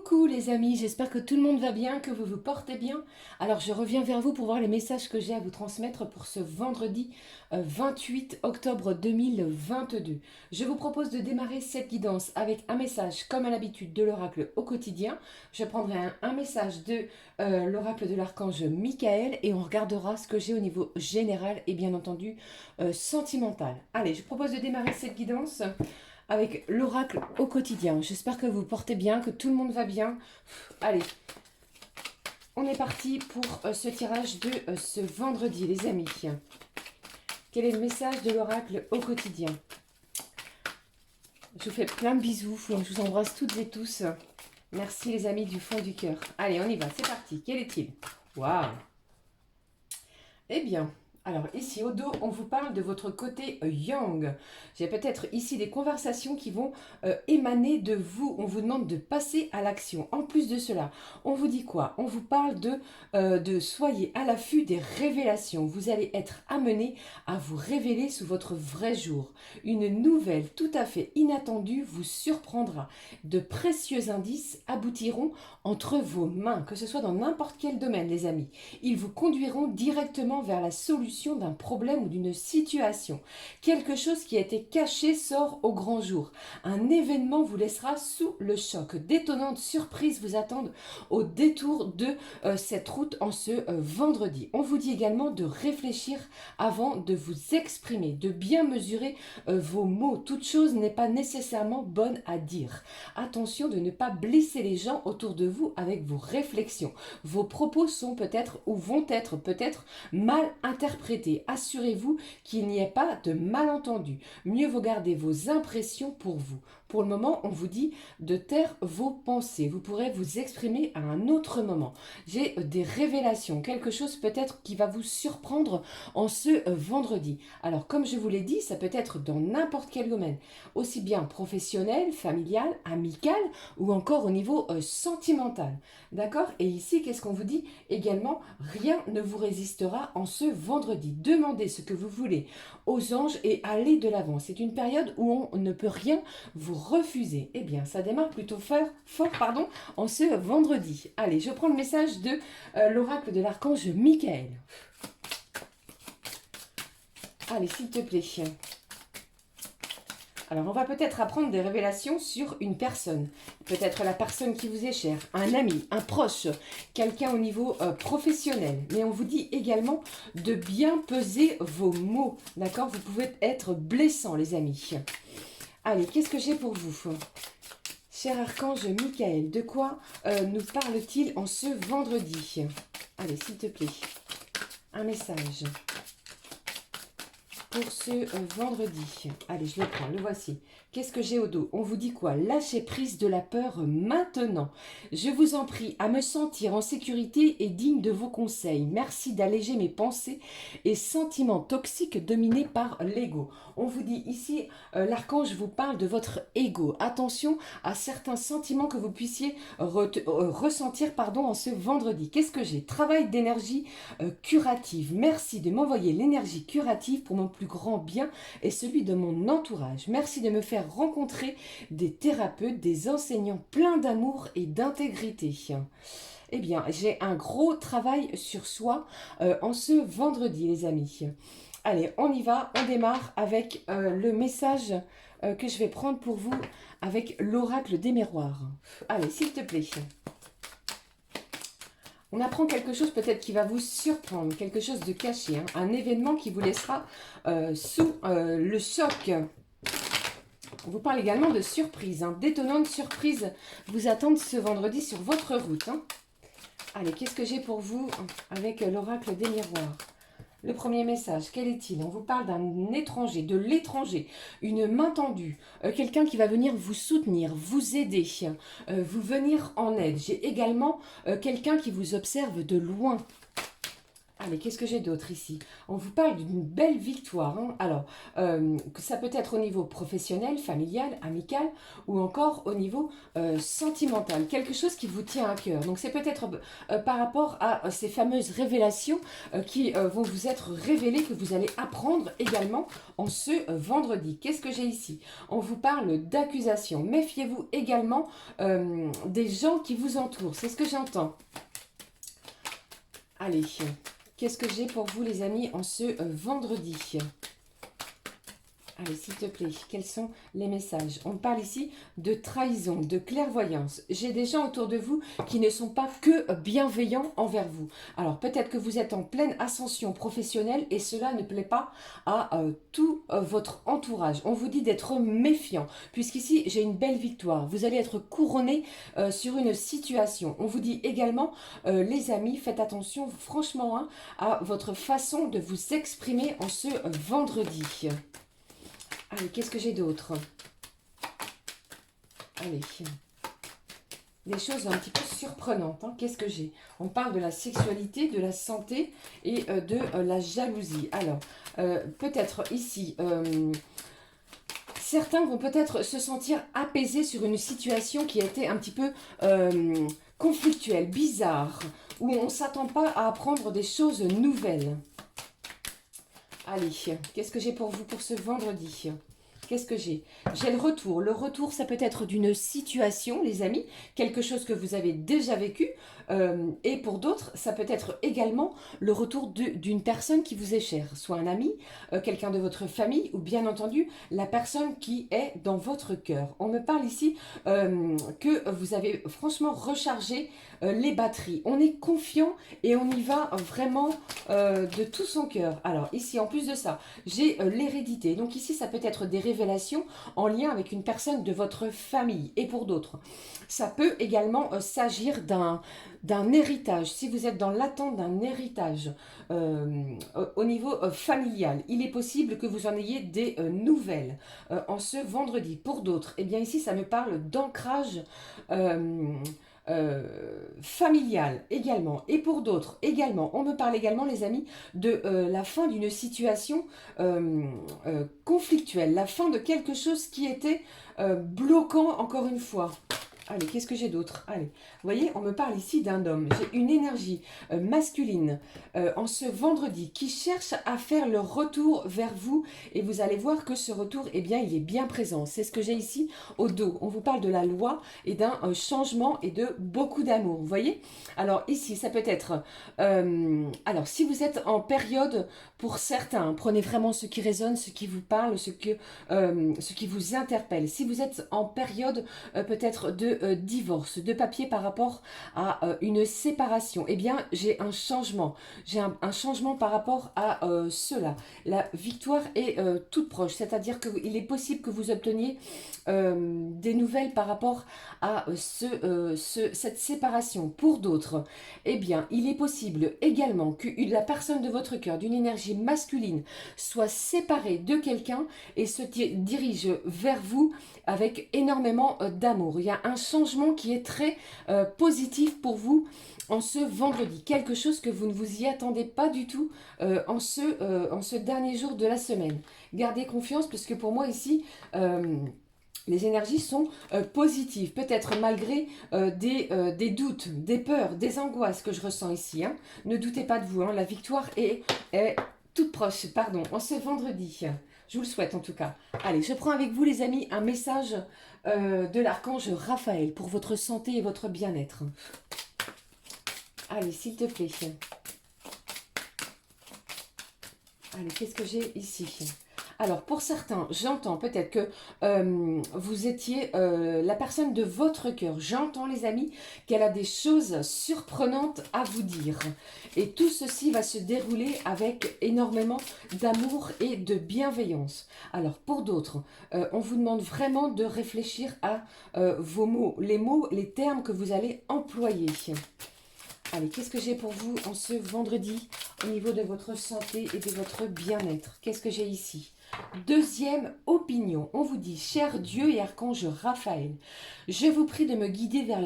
Coucou les amis, j'espère que tout le monde va bien, que vous vous portez bien. Alors je reviens vers vous pour voir les messages que j'ai à vous transmettre pour ce vendredi 28 octobre 2022. Je vous propose de démarrer cette guidance avec un message comme à l'habitude de l'oracle au quotidien. Je prendrai un message de l'oracle de l'archange Michael et on regardera ce que j'ai au niveau général et bien entendu sentimental. Allez, je propose de démarrer cette guidance avec l'oracle au quotidien. J'espère que vous portez bien, que tout le monde va bien. Allez, on est parti pour ce tirage de ce vendredi, les amis. Quel est le message de l'oracle au quotidien? Je vous fais plein de bisous, je vous embrasse toutes et tous. Merci les amis du fond du cœur. Allez, on y va, c'est parti. Quel est-il? Waouh! Eh bien, alors ici au dos, on vous parle de votre côté yang. J'ai peut-être ici des conversations qui vont émaner de vous. On vous demande de passer à l'action. En plus de cela, on vous dit quoi? On vous parle de soyez à l'affût des révélations. Vous allez être amené à vous révéler sous votre vrai jour. Une nouvelle tout à fait inattendue vous surprendra. De précieux indices aboutiront entre vos mains, que ce soit dans n'importe quel domaine, les amis. Ils vous conduiront directement vers la solution d'un problème ou d'une situation. Quelque chose qui a été caché sort au grand jour. Un événement vous laissera sous le choc. D'étonnantes surprises vous attendent au détour de cette route en ce vendredi. On vous dit également de réfléchir avant de vous exprimer, de bien mesurer vos mots. Toute chose n'est pas nécessairement bonne à dire. Attention de ne pas blesser les gens autour de vous avec vos réflexions. Vos propos sont peut-être ou vont être peut-être mal interprétés. Assurez-vous qu'il n'y ait pas de malentendu. Mieux vaut garder vos impressions pour vous. Pour le moment, on vous dit de taire vos pensées. Vous pourrez vous exprimer à un autre moment. J'ai des révélations, quelque chose peut-être qui va vous surprendre en ce vendredi. Alors, comme je vous l'ai dit, ça peut être dans n'importe quel domaine, aussi bien professionnel, familial, amical ou encore au niveau sentimental. D'accord? Et ici, qu'est-ce qu'on vous dit? Également, rien ne vous résistera en ce vendredi. Demandez ce que vous voulez aux anges et allez de l'avant. C'est une période où on ne peut rien vous refuser. Eh bien, ça démarre plutôt fort en ce vendredi. Allez, je prends le message de l'oracle de l'archange Michael. Allez, s'il te plaît. Alors, on va peut-être apprendre des révélations sur une personne. Peut-être la personne qui vous est chère, un ami, un proche, quelqu'un au niveau professionnel. Mais on vous dit également de bien peser vos mots. D'accord? Vous pouvez être blessant, les amis. Allez, qu'est-ce que j'ai pour vous? Cher archange Michael, de quoi nous parle-t-il en ce vendredi? Allez, s'il te plaît, un message pour ce vendredi. Allez, je le prends, le voici. Qu'est-ce que j'ai au dos? On vous dit quoi? Lâchez prise de la peur maintenant. Je vous en prie à me sentir en sécurité et digne de vos conseils. Merci d'alléger mes pensées et sentiments toxiques dominés par l'ego. On vous dit ici, l'archange vous parle de votre ego. Attention à certains sentiments que vous puissiez ressentir en ce vendredi. Qu'est-ce que j'ai? Travail d'énergie curative. Merci de m'envoyer l'énergie curative pour mon plus grand bien et celui de mon entourage. Merci de me faire rencontrer des thérapeutes, des enseignants pleins d'amour et d'intégrité. Eh bien, j'ai un gros travail sur soi en ce vendredi, les amis. Allez, on y va, on démarre avec le message que je vais prendre pour vous avec l'oracle des miroirs. Allez, s'il te plaît. On apprend quelque chose peut-être qui va vous surprendre, quelque chose de caché, hein, un événement qui vous laissera sous le choc. On vous parle également de surprises, hein, d'étonnantes surprises vous attendent ce vendredi sur votre route. Hein. Allez, qu'est-ce que j'ai pour vous avec l'oracle des miroirs? Le premier message, quel est-il? On vous parle d'un étranger, de l'étranger, une main tendue, quelqu'un qui va venir vous soutenir, vous aider, vous venir en aide. J'ai également quelqu'un qui vous observe de loin. Allez, qu'est-ce que j'ai d'autre ici? On vous parle d'une belle victoire, hein. Alors, que ça peut être au niveau professionnel, familial, amical, ou encore au niveau sentimental. Quelque chose qui vous tient à cœur. Donc, c'est peut-être par rapport à ces fameuses révélations qui vont vous être révélées, que vous allez apprendre également en ce vendredi. Qu'est-ce que j'ai ici? On vous parle d'accusation. Méfiez-vous également des gens qui vous entourent. C'est ce que j'entends. Allez, qu'est-ce que j'ai pour vous les amis en ce vendredi? Allez, s'il te plaît, quels sont les messages? On parle ici de trahison, de clairvoyance. J'ai des gens autour de vous qui ne sont pas que bienveillants envers vous. Alors, peut-être que vous êtes en pleine ascension professionnelle et cela ne plaît pas à tout votre entourage. On vous dit d'être méfiant, puisqu'ici, j'ai une belle victoire. Vous allez être couronné sur une situation. On vous dit également, les amis, faites attention franchement hein, à votre façon de vous exprimer en ce vendredi. Allez, qu'est-ce que j'ai d'autre? Allez, des choses un petit peu surprenantes. Hein. Qu'est-ce que j'ai? On parle de la sexualité, de la santé et de la jalousie. Alors, peut-être ici, certains vont peut-être se sentir apaisés sur une situation qui a été un petit peu conflictuelle, bizarre, où on ne s'attend pas à apprendre des choses nouvelles. Allez, qu'est-ce que j'ai pour vous pour ce vendredi? Qu'est-ce que j'ai? J'ai le retour. Le retour, ça peut être d'une situation, les amis, quelque chose que vous avez déjà vécu. Et pour d'autres, ça peut être également le retour d'une personne qui vous est chère, soit un ami, quelqu'un de votre famille, ou bien entendu, la personne qui est dans votre cœur. On me parle ici que vous avez franchement rechargé les batteries. On est confiant et on y va vraiment de tout son cœur. Alors ici, en plus de ça, j'ai l'hérédité. Donc ici, ça peut être des révélations en lien avec une personne de votre famille. Et pour d'autres, ça peut également s'agir d'un héritage. Si vous êtes dans l'attente d'un héritage au niveau familial, il est possible que vous en ayez des nouvelles en ce vendredi. Pour d'autres, eh bien ici, ça me parle d'ancrage familial également. Et pour d'autres également, on me parle également, les amis, de la fin d'une situation conflictuelle, la fin de quelque chose qui était bloquant encore une fois. Allez, qu'est-ce que j'ai d'autre? Allez, vous voyez, on me parle ici d'un homme. J'ai une énergie masculine en ce vendredi qui cherche à faire le retour vers vous. Et vous allez voir que ce retour, eh bien, il est bien présent. C'est ce que j'ai ici au dos. On vous parle de la loi et d'un changement et de beaucoup d'amour. Vous voyez? Alors ici, ça peut être... alors, si vous êtes en période, pour certains, prenez vraiment ce qui résonne, ce qui vous parle, ce qui vous interpelle. Si vous êtes en période peut-être de divorce, de papier par rapport à une séparation, eh bien j'ai un changement. J'ai un changement par rapport à cela. La victoire est toute proche, c'est-à-dire qu'il est possible que vous obteniez des nouvelles par rapport à cette séparation. Pour d'autres, eh bien il est possible également que la personne de votre cœur, d'une énergie masculine, soit séparée de quelqu'un et se dirige vers vous avec énormément d'amour. Il y a un changement qui est très positif pour vous en ce vendredi. Quelque chose que vous ne vous y attendez pas du tout en ce dernier jour de la semaine. Gardez confiance parce que pour moi ici... les énergies sont positives, peut-être malgré des doutes, des peurs, des angoisses que je ressens ici. Hein. Ne doutez pas de vous, hein. La victoire est toute proche, pardon, en ce vendredi. Je vous le souhaite en tout cas. Allez, je prends avec vous les amis un message de l'archange Raphaël pour votre santé et votre bien-être. Allez, s'il te plaît. Allez, qu'est-ce que j'ai ici ? Alors, pour certains, j'entends peut-être que vous étiez la personne de votre cœur. J'entends, les amis, qu'elle a des choses surprenantes à vous dire. Et tout ceci va se dérouler avec énormément d'amour et de bienveillance. Alors, pour d'autres, on vous demande vraiment de réfléchir à vos mots, les termes que vous allez employer. Allez, qu'est-ce que j'ai pour vous en ce vendredi au niveau de votre santé et de votre bien-être? Qu'est-ce que j'ai ici? Deuxième opinion, on vous dit, cher Dieu et archange Raphaël, je vous prie de me guider vers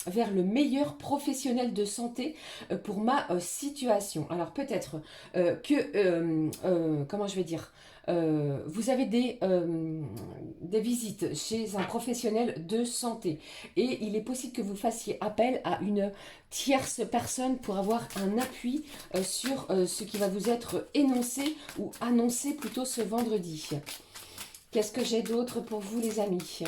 vers le meilleur professionnel de santé pour ma situation. Alors peut-être comment je vais dire, vous avez des visites chez un professionnel de santé et il est possible que vous fassiez appel à une tierce personne pour avoir un appui sur ce qui va vous être énoncé ou annoncé plutôt ce vendredi. Qu'est-ce que j'ai d'autre pour vous les amis ?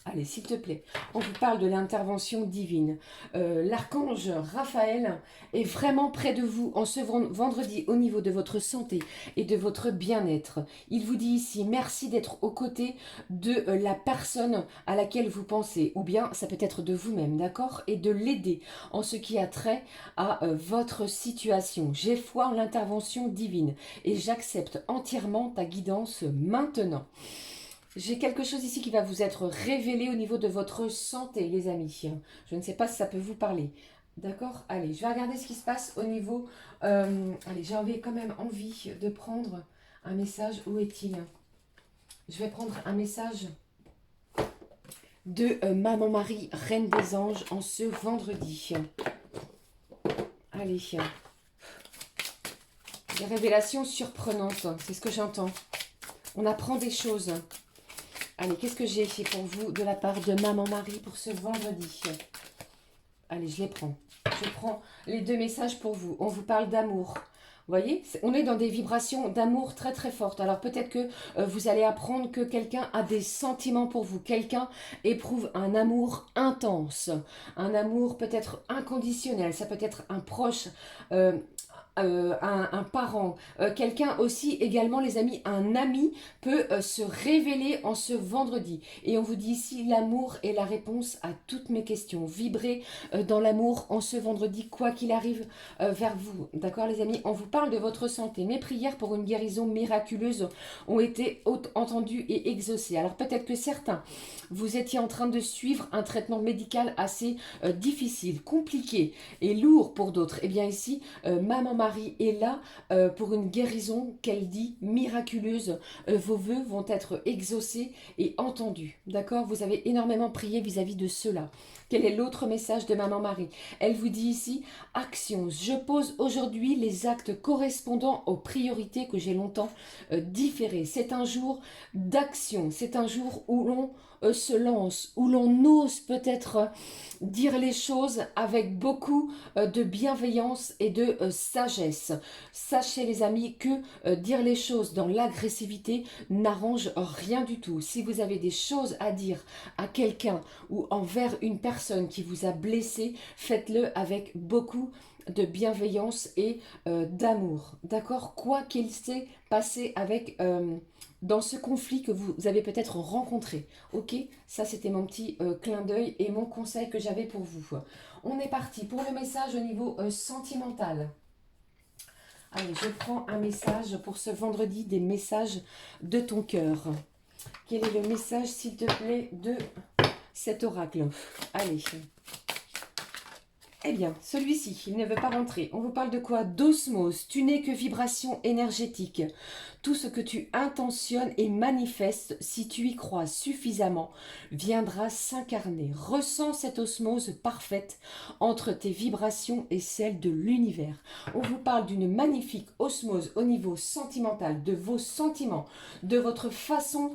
Allez, s'il te plaît, on vous parle de l'intervention divine. L'archange Raphaël est vraiment près de vous en ce vendredi au niveau de votre santé et de votre bien-être. Il vous dit ici, merci d'être aux côtés de la personne à laquelle vous pensez, ou bien ça peut être de vous-même, d'accord? Et de l'aider en ce qui a trait à votre situation. J'ai foi en l'intervention divine et j'accepte entièrement ta guidance maintenant. J'ai quelque chose ici qui va vous être révélé au niveau de votre santé, les amis. Je ne sais pas si ça peut vous parler. D'accord? Allez, je vais regarder ce qui se passe au niveau... allez, j'avais quand même envie de prendre un message. Où est-il? Je vais prendre un message de Maman Marie, Reine des Anges, en ce vendredi. Allez. Des révélations surprenantes, c'est ce que j'entends. On apprend des choses. Allez, qu'est-ce que j'ai fait pour vous de la part de Maman Marie pour ce vendredi? Allez, je les prends. Je prends les deux messages pour vous. On vous parle d'amour. Vous voyez, on est dans des vibrations d'amour très très fortes. Alors peut-être que vous allez apprendre que quelqu'un a des sentiments pour vous. Quelqu'un éprouve un amour intense. Un amour peut-être inconditionnel. Ça peut être un proche... un parent, quelqu'un aussi également les amis, un ami peut se révéler en ce vendredi. Et on vous dit ici, l'amour est la réponse à toutes mes questions. Vibrez dans l'amour en ce vendredi, quoi qu'il arrive vers vous. D'accord les amis? On vous parle de votre santé. Mes prières pour une guérison miraculeuse ont été entendues et exaucées. Alors peut-être que certains, vous étiez en train de suivre un traitement médical assez difficile, compliqué et lourd pour d'autres. Et bien ici, Maman Marie est là pour une guérison qu'elle dit miraculeuse. Vos vœux vont être exaucés et entendus. D'accord? Vous avez énormément prié vis-à-vis de cela. Quel est l'autre message de Maman Marie? Elle vous dit ici, action. Je pose aujourd'hui les actes correspondant aux priorités que j'ai longtemps différées. C'est un jour d'action. C'est un jour où l'on se lance, où l'on ose peut-être dire les choses avec beaucoup de bienveillance et de sagesse. Sachez les amis que dire les choses dans l'agressivité n'arrange rien du tout. Si vous avez des choses à dire à quelqu'un ou envers une personne qui vous a blessé, faites-le avec beaucoup de bienveillance et d'amour. D'accord? Quoi qu'il s'est passé avec... dans ce conflit que vous avez peut-être rencontré. Ok? Ça, c'était mon petit clin d'œil et mon conseil que j'avais pour vous. On est parti pour le message au niveau sentimental. Allez, je prends un message pour ce vendredi, des messages de ton cœur. Quel est le message, s'il te plaît, de cet oracle? Allez. Eh bien, celui-ci, il ne veut pas rentrer. On vous parle de quoi? D'osmose. Tu n'es que vibration énergétique. Tout ce que tu intentionnes et manifestes, si tu y crois suffisamment, viendra s'incarner. Ressens cette osmose parfaite entre tes vibrations et celles de l'univers. On vous parle d'une magnifique osmose au niveau sentimental, de vos sentiments, de votre façon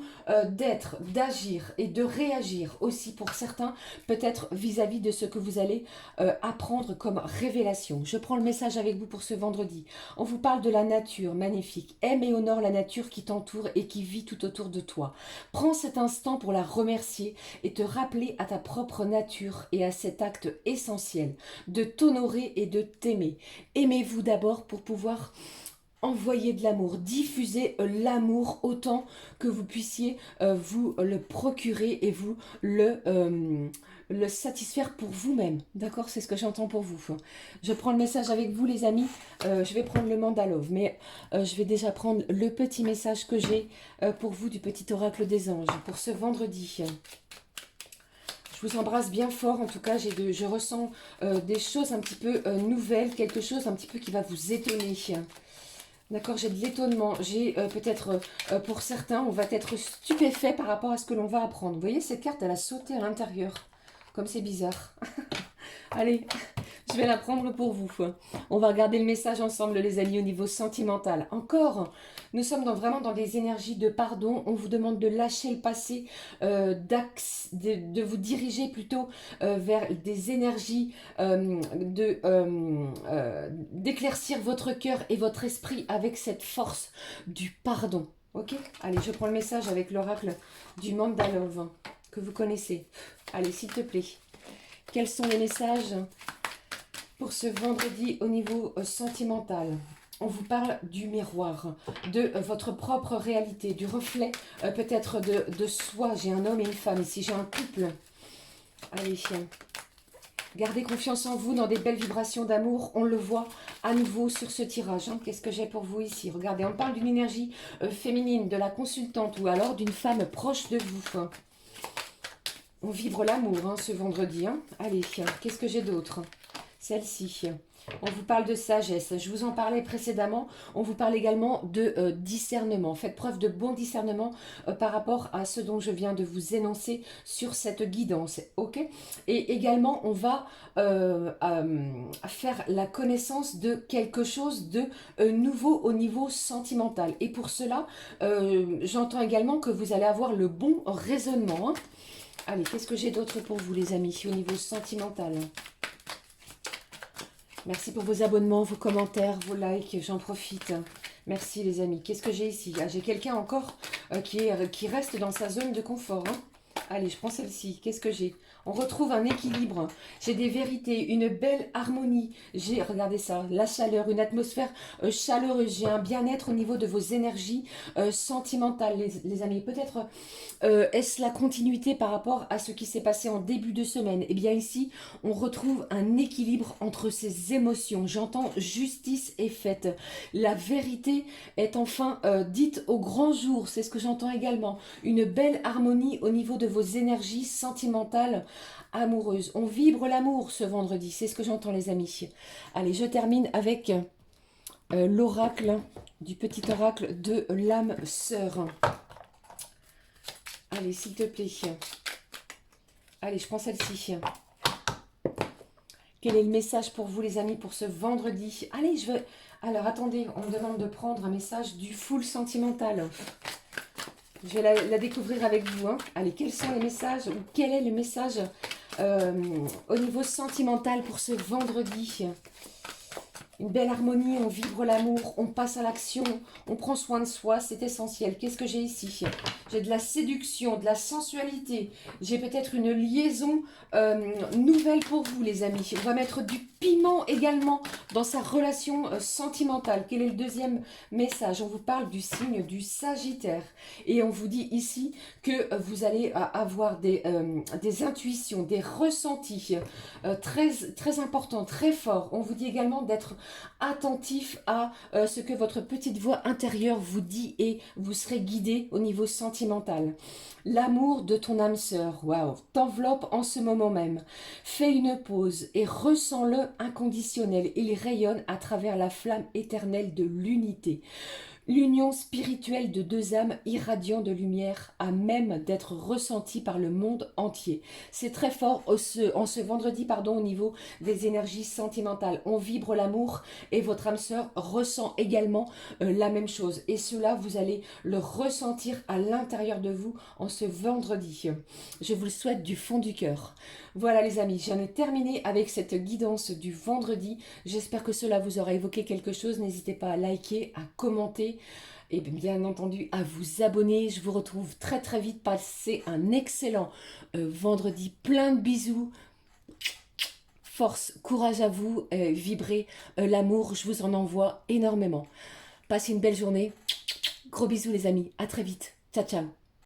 d'être, d'agir et de réagir aussi pour certains, peut-être vis-à-vis de ce que vous allez apprendre comme révélation. Je prends le message avec vous pour ce vendredi. On vous parle de la nature magnifique. Aime et honore la nature qui t'entoure et qui vit tout autour de toi. Prends cet instant pour la remercier et te rappeler à ta propre nature et à cet acte essentiel de t'honorer et de t'aimer. Aimez-vous d'abord pour pouvoir envoyer de l'amour, diffuser l'amour autant que vous puissiez vous le procurer et vous le satisfaire pour vous-même. D'accord? C'est ce que j'entends pour vous. Je prends le message avec vous les amis. Je vais prendre le mandalove, mais je vais déjà prendre le petit message que j'ai pour vous du petit oracle des anges pour ce vendredi. Je vous embrasse bien fort, en tout cas, je ressens des choses un petit peu nouvelles, quelque chose un petit peu qui va vous étonner. D'accord, j'ai de l'étonnement, j'ai peut-être, pour certains, on va être stupéfait par rapport à ce que l'on va apprendre. Vous voyez, cette carte, elle a sauté à l'intérieur, comme c'est bizarre. Allez, je vais la prendre pour vous. On va regarder le message ensemble, les amis, au niveau sentimental. Encore, nous sommes vraiment dans des énergies de pardon. On vous demande de lâcher le passé, de vous diriger plutôt vers des énergies, d'éclaircir votre cœur et votre esprit avec cette force du pardon. Ok? Allez, je prends le message avec l'oracle du Mandalove que vous connaissez. Allez, s'il te plaît. Quels sont les messages pour ce vendredi au niveau sentimental? On vous parle du miroir, de votre propre réalité, du reflet peut-être de soi. J'ai un homme et une femme ici, j'ai un couple. Allez, gardez confiance en vous dans des belles vibrations d'amour. On le voit à nouveau sur ce tirage. Hein. Qu'est-ce que j'ai pour vous ici? Regardez, on parle d'une énergie féminine, de la consultante ou alors d'une femme proche de vous. Hein. On vibre l'amour hein, ce vendredi. Hein. Allez, qu'est-ce que j'ai d'autre? Celle-ci. On vous parle de sagesse. Je vous en parlais précédemment. On vous parle également de discernement. Faites preuve de bon discernement par rapport à ce dont je viens de vous énoncer sur cette guidance. Ok? Et également, on va faire la connaissance de quelque chose de nouveau au niveau sentimental. Et pour cela, j'entends également que vous allez avoir le bon raisonnement. Hein. Allez, qu'est-ce que j'ai d'autre pour vous, les amis, au niveau sentimental? Merci pour vos abonnements, vos commentaires, vos likes, j'en profite. Merci, les amis. Qu'est-ce que j'ai ici? J'ai quelqu'un encore qui reste dans sa zone de confort. Hein. Allez, je prends celle-ci. Qu'est-ce que j'ai? On retrouve un équilibre. J'ai des vérités, une belle harmonie. J'ai, regardez ça, la chaleur, une atmosphère chaleureuse. J'ai un bien-être au niveau de vos énergies sentimentales, les amis. Peut-être est-ce la continuité par rapport à ce qui s'est passé en début de semaine? Eh bien ici, on retrouve un équilibre entre ces émotions. J'entends justice est faite. La vérité est enfin dite au grand jour. C'est ce que j'entends également. Une belle harmonie au niveau de vos énergies sentimentales amoureuses. On vibre l'amour ce vendredi. C'est ce que j'entends, les amis. Allez, je termine avec l'oracle, du petit oracle de l'âme sœur. Allez, s'il te plaît. Allez, je prends celle-ci. Quel est le message pour vous, les amis, pour ce vendredi? Allez, je vais... Alors, attendez, on me demande de prendre un message du full sentimental. Je vais la découvrir avec vous. Hein. Allez, quels sont les messages ou quel est le message au niveau sentimental pour ce vendredi? Une belle harmonie, on vibre l'amour, on passe à l'action, on prend soin de soi, c'est essentiel. Qu'est-ce que j'ai ici? J'ai de la séduction, de la sensualité. J'ai peut-être une liaison nouvelle pour vous, les amis. On va mettre du piment également dans sa relation sentimentale. Quel est le deuxième message? On vous parle du signe du Sagittaire. Et on vous dit ici que vous allez avoir des intuitions, des ressentis très, très importants, très forts. On vous dit également d'être attentif à ce que votre petite voix intérieure vous dit et vous serez guidé au niveau sentimental. L'amour de ton âme sœur, waouh, t'enveloppe en ce moment même. Fais une pause et ressens-le inconditionnel. Il rayonne à travers la flamme éternelle de l'unité. L'union spirituelle de deux âmes irradiant de lumière à même d'être ressentie par le monde entier. C'est très fort en ce vendredi, au niveau des énergies sentimentales. On vibre l'amour et votre âme sœur ressent également la même chose. Et cela, vous allez le ressentir à l'intérieur de vous en ce vendredi. Je vous le souhaite du fond du cœur. Voilà, les amis, j'en ai terminé avec cette guidance du vendredi. J'espère que cela vous aura évoqué quelque chose. N'hésitez pas à liker, à commenter et bien entendu à vous abonner. Je vous retrouve très très vite. Passez un excellent vendredi. Plein de bisous. Force, courage à vous. Vibrez l'amour. Je vous en envoie énormément. Passez une belle journée. Gros bisous, les amis. À très vite. Ciao, ciao.